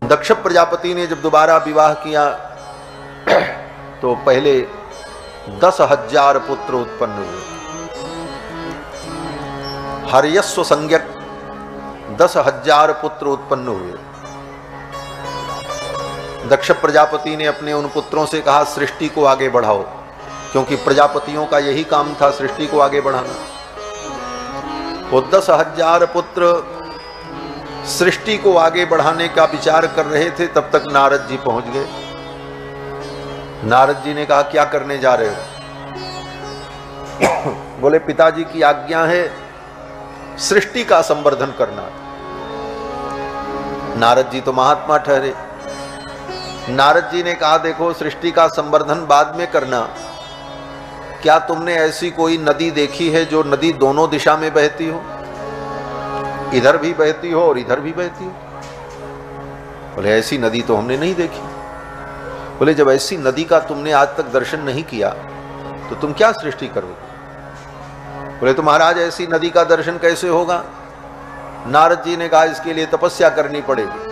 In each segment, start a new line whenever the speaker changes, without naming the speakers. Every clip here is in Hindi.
दक्ष प्रजापति ने जब दोबारा विवाह किया तो पहले 10,000 पुत्र उत्पन्न हुए। हर्यस्व संज्ञक 10,000 पुत्र उत्पन्न हुए। दक्ष प्रजापति ने अपने उन पुत्रों से कहा सृष्टि को आगे बढ़ाओ, क्योंकि प्रजापतियों का यही काम था, सृष्टि को आगे बढ़ाना। वो 10,000 पुत्र सृष्टि को आगे बढ़ाने का विचार कर रहे थे, तब तक नारद जी पहुंच गए। नारद जी ने कहा क्या करने जा रहे हो? बोले पिताजी की आज्ञा है सृष्टि का संवर्धन करना। नारद जी तो महात्मा ठहरे। नारद जी ने कहा देखो सृष्टि का संवर्धन बाद में करना, क्या तुमने ऐसी कोई नदी देखी है जो नदी दोनों दिशा में बहती हो, इधर भी बहती हो और इधर भी बहती हो? बोले ऐसी नदी तो हमने नहीं देखी। बोले जब ऐसी नदी का तुमने आज तक दर्शन नहीं किया तो तुम क्या सृष्टि करोगे? बोले तो महाराज ऐसी नदी का दर्शन कैसे होगा? नारद जी ने कहा इसके लिए तपस्या करनी पड़ेगी।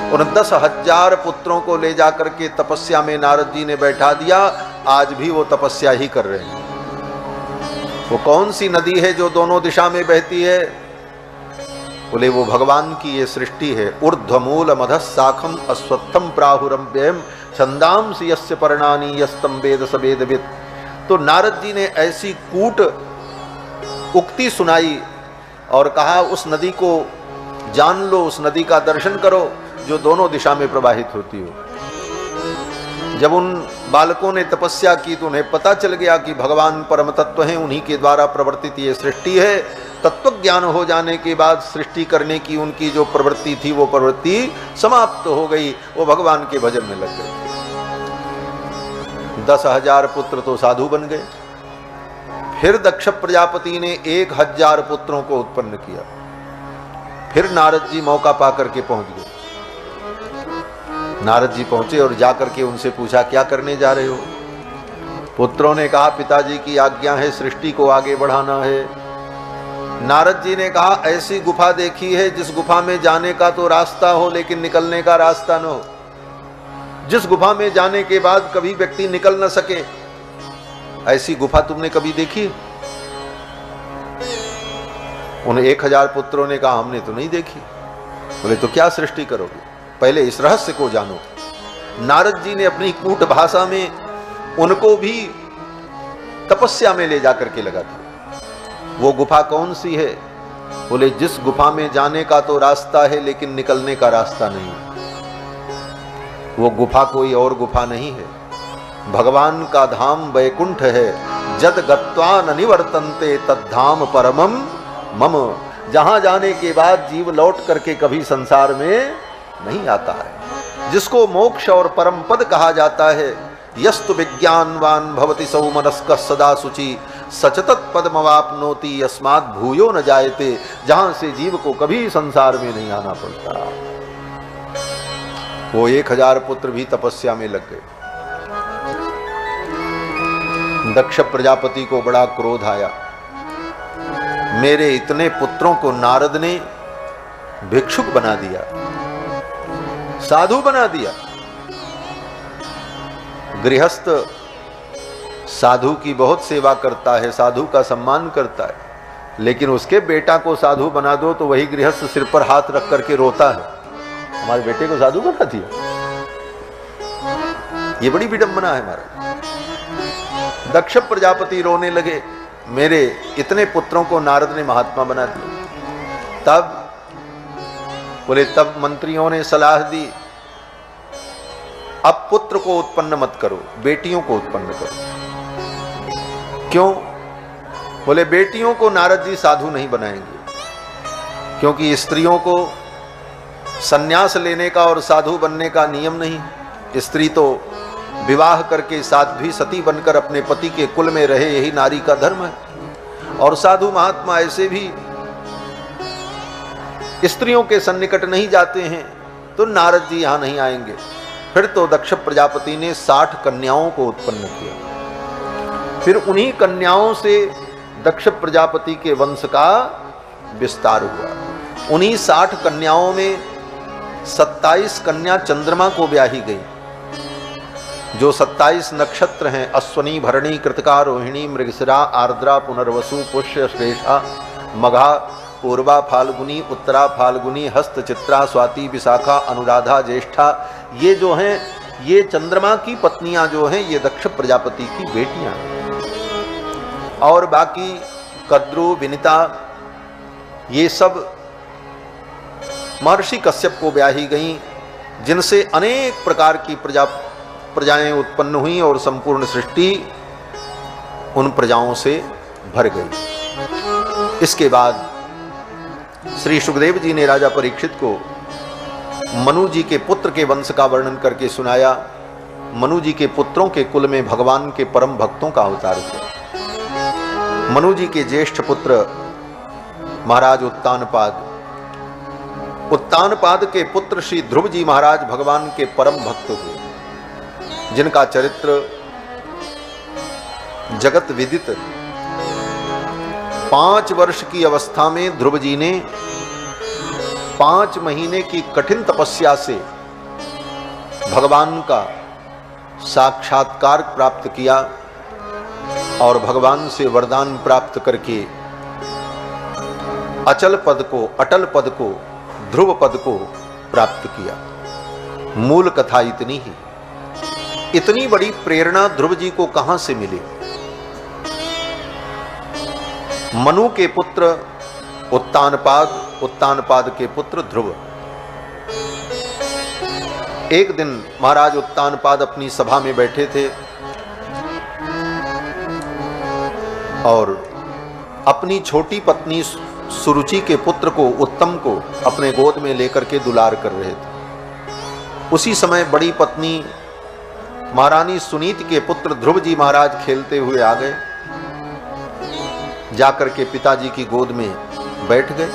और 10,000 पुत्रों को ले जाकर के तपस्या में नारद जी ने बैठा दिया। आज भी वो तपस्या ही कर रहे हैं। वो कौन सी नदी है जो दोनों दिशा में बहती है? बोले वो भगवान की ये सृष्टि है। ऊर्ध्वमूल मधः शाखम अश्वत्थम प्राहुरम्भ्यम छंदांसि यस्य पर्णानि यस्तम वेद स वेदवित्। तो नारद जी ने ऐसी कूट उक्ति सुनाई और कहा उस नदी को जान लो, उस नदी का दर्शन करो जो दोनों दिशा में प्रवाहित होती हो। जब उन बालकों ने तपस्या की तो उन्हें पता चल गया कि भगवान परम तत्व हैं, उन्हीं के द्वारा प्रवर्तित ये सृष्टि है। तत्व ज्ञान हो जाने के बाद सृष्टि करने की उनकी जो प्रवृत्ति थी वो प्रवृत्ति समाप्त हो गई। वो भगवान के भजन में लग गए। 10,000 पुत्र तो साधु बन गए। फिर दक्ष प्रजापति ने 1,000 पुत्रों को उत्पन्न किया। फिर नारद जी मौका पा करके पहुंच गए। नारद जी पहुंचे और जाकर के उनसे पूछा क्या करने जा रहे हो? पुत्रों ने कहा पिताजी की आज्ञा है सृष्टि को आगे बढ़ाना है। नारद जी ने कहा ऐसी गुफा देखी है जिस गुफा में जाने का तो रास्ता हो लेकिन निकलने का रास्ता न हो, जिस गुफा में जाने के बाद कभी व्यक्ति निकल न सके, ऐसी गुफा तुमने कभी देखी? उन 1,000 पुत्रों ने कहा हमने तो नहीं देखी। बोले तो क्या सृष्टि करोगे? पहले इस रहस्य को जानो। नारद जी ने अपनी कूट भाषा में उनको भी तपस्या में ले जाकर के लगा दिया। वो गुफा कौन सी है? बोले जिस गुफा में जाने का तो रास्ता है लेकिन निकलने का रास्ता नहीं। वो गुफा कोई और गुफा नहीं है, भगवान का धाम वैकुंठ है। जद गत्वा न निवर्तन्ते तद्धाम परमम मम। जहां जाने के बाद जीव लौट करके कभी संसार में नहीं आता है, जिसको मोक्ष और परम पद कहा जाता है। यस्तु विज्ञानवान भवति सौमनस्कः सदा शुचि सचतत पद्मवाप्नोति यस्मात् भूयो न जायते। जहां से जीव को कभी संसार में नहीं आना पड़ता। वो 1,000 पुत्र भी तपस्या में लग गए। दक्ष प्रजापति को बड़ा क्रोध आया। मेरे इतने पुत्रों को नारद ने भिक्षुक बना दिया, साधु बना दिया। गृहस्थ साधु की बहुत सेवा करता है, साधु का सम्मान करता है, लेकिन उसके बेटा को साधु बना दो तो वही गृहस्थ सिर पर हाथ रख करके रोता है हमारे बेटे को साधु बना दिया। ये बड़ी विडंबना है हमारा। दक्ष प्रजापति रोने लगे, मेरे इतने पुत्रों को नारद ने महात्मा बना दिया। तब बोले तब मंत्रियों ने सलाह दी अब पुत्र को उत्पन्न मत करो, बेटियों को उत्पन्न करो। क्यों? बोले बेटियों को नारद जी साधु नहीं बनाएंगे, क्योंकि स्त्रियों को संन्यास लेने का और साधु बनने का नियम नहीं। स्त्री तो विवाह करके साध्वी सती बनकर अपने पति के कुल में रहे, यही नारी का धर्म है। और साधु महात्मा ऐसे भी स्त्रियों के सन्निकट नहीं जाते हैं, तो नारद जी यहां नहीं आएंगे। फिर तो दक्ष प्रजापति ने 60 कन्याओं को उत्पन्न किया। फिर उन्हीं कन्याओं से दक्ष प्रजापति के वंश का विस्तार हुआ। उन्हीं 60 कन्याओं में 27 कन्या चंद्रमा को ब्याही गई। जो 27 नक्षत्र हैं, अश्वनी, भरणी, कृतिका, रोहिणी, मृगशिरा, आर्द्रा, पुनर्वसु, पुष्य, श्लेषा, मघा, पूर्वा, फाल्गुनी, उत्तरा, फाल्गुनी, हस्त, चित्रा, स्वाति, विशाखा, अनुराधा, ज्येष्ठा, ये जो हैं ये चंद्रमा की पत्नियां जो हैं ये दक्ष प्रजापति की बेटियां हैं। और बाकी कद्रु, विनिता, ये सब महर्षि कश्यप को ब्याही गईं, जिनसे अनेक प्रकार की प्रजाएं उत्पन्न हुई और संपूर्ण सृष्टि उन प्रजाओं से भर गई। इसके बाद श्री सुखदेव जी ने राजा परीक्षित को मनु जी के पुत्र के वंश का वर्णन करके सुनाया। मनु जी के पुत्रों के कुल में भगवान के परम भक्तों का अवतार हुआ। मनु जी के ज्येष्ठ पुत्र महाराज उत्तानपाद, उत्तानपाद के पुत्र श्री ध्रुव जी महाराज भगवान के परम भक्त हुए, जिनका चरित्र जगत विदित। 5 वर्ष की अवस्था में ध्रुव जी ने 5 महीने की कठिन तपस्या से भगवान का साक्षात्कार प्राप्त किया और भगवान से वरदान प्राप्त करके अचल पद को, अटल पद को, ध्रुव पद को प्राप्त किया। मूल कथा इतनी ही। इतनी बड़ी प्रेरणा ध्रुव जी को कहां से मिली? मनु के पुत्र उत्तानपाद, उत्तानपाद के पुत्र ध्रुव। एक दिन महाराज उत्तानपाद अपनी सभा में बैठे थे और अपनी छोटी पत्नी सुरुचि के पुत्र को, उत्तम को अपने गोद में लेकर के दुलार कर रहे थे। उसी समय बड़ी पत्नी महारानी सुनीति के पुत्र ध्रुव जी महाराज खेलते हुए आ गए, जाकर के पिताजी की गोद में बैठ गए।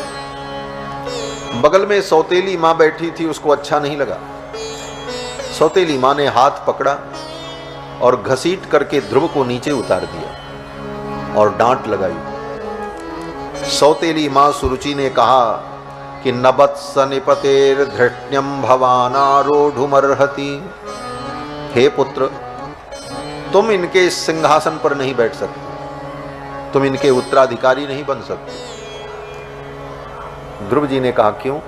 बगल में सौतेली मां बैठी थी, उसको अच्छा नहीं लगा। सौतेली मां ने हाथ पकड़ा और घसीट करके ध्रुव को नीचे उतार दिया और डांट लगाई। सौतेली मां सुरुचि ने कहा कि नबत्स निपतेर धृष्ण्यम भवानारोढ़ुमर्हति। हे पुत्र, तुम इनके इस सिंहासन पर नहीं बैठ सकते, तुम इनके उत्तराधिकारी नहीं बन सकते। ध्रुव जी ने कहा, क्यों?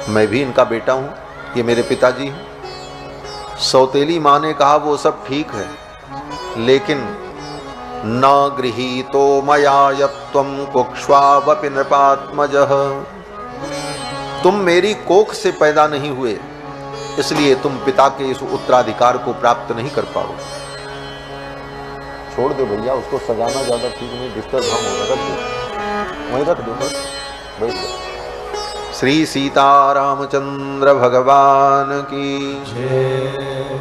मैं भी इनका बेटा हूं, ये मेरे पिताजी हैं। सौतेली मां ने कहा, वो सब ठीक है, लेकिन न गृहीतो मया यत्त्वं कुक्ष्वावपि नृपात्मजः। तुम मेरी कोख से पैदा नहीं हुए, इसलिए तुम पिता के इस उत्तराधिकार को प्राप्त नहीं कर पाओगे। छोड़ दो भैया, उसको सजाना ज्यादा ठीक नहीं, डिस्टर्ब हम होगा, रख दो, वहीं रख दो बस, बैठ जाओ। श्री सीतारामचंद्र भगवान की जय।